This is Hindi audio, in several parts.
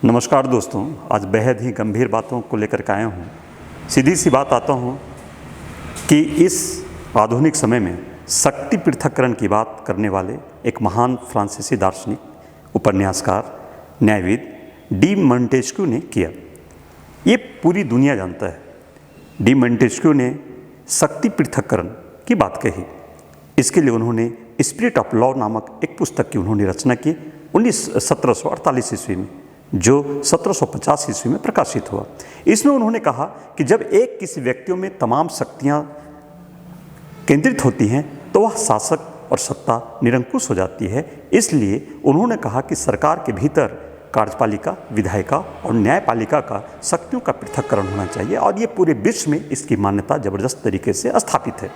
नमस्कार दोस्तों, आज बेहद ही गंभीर बातों को लेकर के आया हूँ। सीधी सी बात आता हूँ कि इस आधुनिक समय में शक्ति पृथक्करण की बात करने वाले एक महान फ्रांसीसी दार्शनिक, उपन्यासकार, न्यायविद डी मोंटेस्क्यू ने किया। ये पूरी दुनिया जानता है। डी मोंटेस्क्यू ने शक्ति पृथक्करण की बात कही। इसके लिए उन्होंने स्पिरिट ऑफ लॉ नामक एक पुस्तक की उन्होंने रचना की 1748 ईस्वी में, जो 1750 ईस्वी में प्रकाशित हुआ। इसमें उन्होंने कहा कि जब एक किसी व्यक्तियों में तमाम शक्तियां केंद्रित होती हैं तो वह शासक और सत्ता निरंकुश हो जाती है। इसलिए उन्होंने कहा कि सरकार के भीतर कार्यपालिका, विधायिका और न्यायपालिका का शक्तियों का पृथक्करण होना चाहिए और ये पूरे विश्व में इसकी मान्यता ज़बरदस्त तरीके से स्थापित है।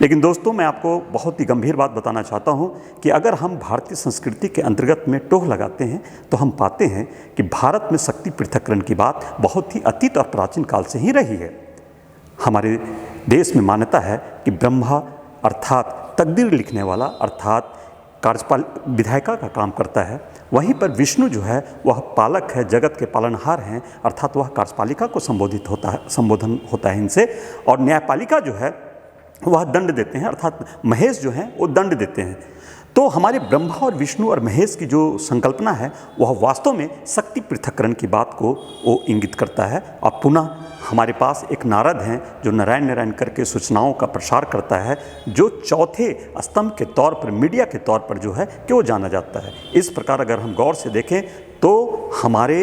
लेकिन दोस्तों, मैं आपको बहुत ही गंभीर बात बताना चाहता हूं कि अगर हम भारतीय संस्कृति के अंतर्गत में टोह लगाते हैं तो हम पाते हैं कि भारत में शक्ति पृथक्करण की बात बहुत ही अतीत और प्राचीन काल से ही रही है। हमारे देश में मान्यता है कि ब्रह्मा अर्थात तकदीर लिखने वाला अर्थात विधायिका का काम करता है। वहीं पर विष्णु जो है वह पालक है, जगत के पालनहार हैं, अर्थात वह कार्यपालिका को संबोधन होता है इनसे। और न्यायपालिका जो है वह दंड देते हैं, अर्थात महेश जो हैं वो दंड देते हैं। तो हमारे ब्रह्मा और विष्णु और महेश की जो संकल्पना है वह वास्तव में शक्ति पृथक्करण की बात को वो इंगित करता है। और पुनः हमारे पास एक नारद हैं जो नारायण नारायण करके सूचनाओं का प्रसार करता है, जो चौथे स्तंभ के तौर पर, मीडिया के तौर पर जो है कि वो जाना जाता है। इस प्रकार अगर हम गौर से देखें तो हमारे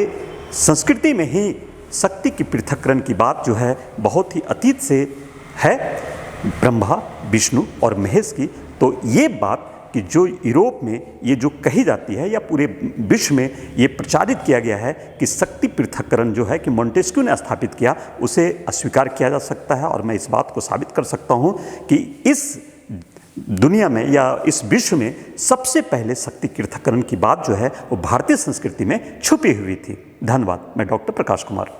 संस्कृति में ही शक्ति की पृथक्करण की बात जो है बहुत ही अतीत से है, ब्रह्मा, विष्णु और महेश की। तो ये बात कि जो यूरोप में ये जो कही जाती है या पूरे विश्व में ये प्रचारित किया गया है कि शक्ति पृथक्करण जो है कि मोंटेस्क्यू ने स्थापित किया, उसे अस्वीकार किया जा सकता है। और मैं इस बात को साबित कर सकता हूँ कि इस दुनिया में या इस विश्व में सबसे पहले शक्ति पृथक्करण की बात जो है वो भारतीय संस्कृति में छुपी हुई थी। धन्यवाद। मैं डॉक्टर प्रकाश कुमार।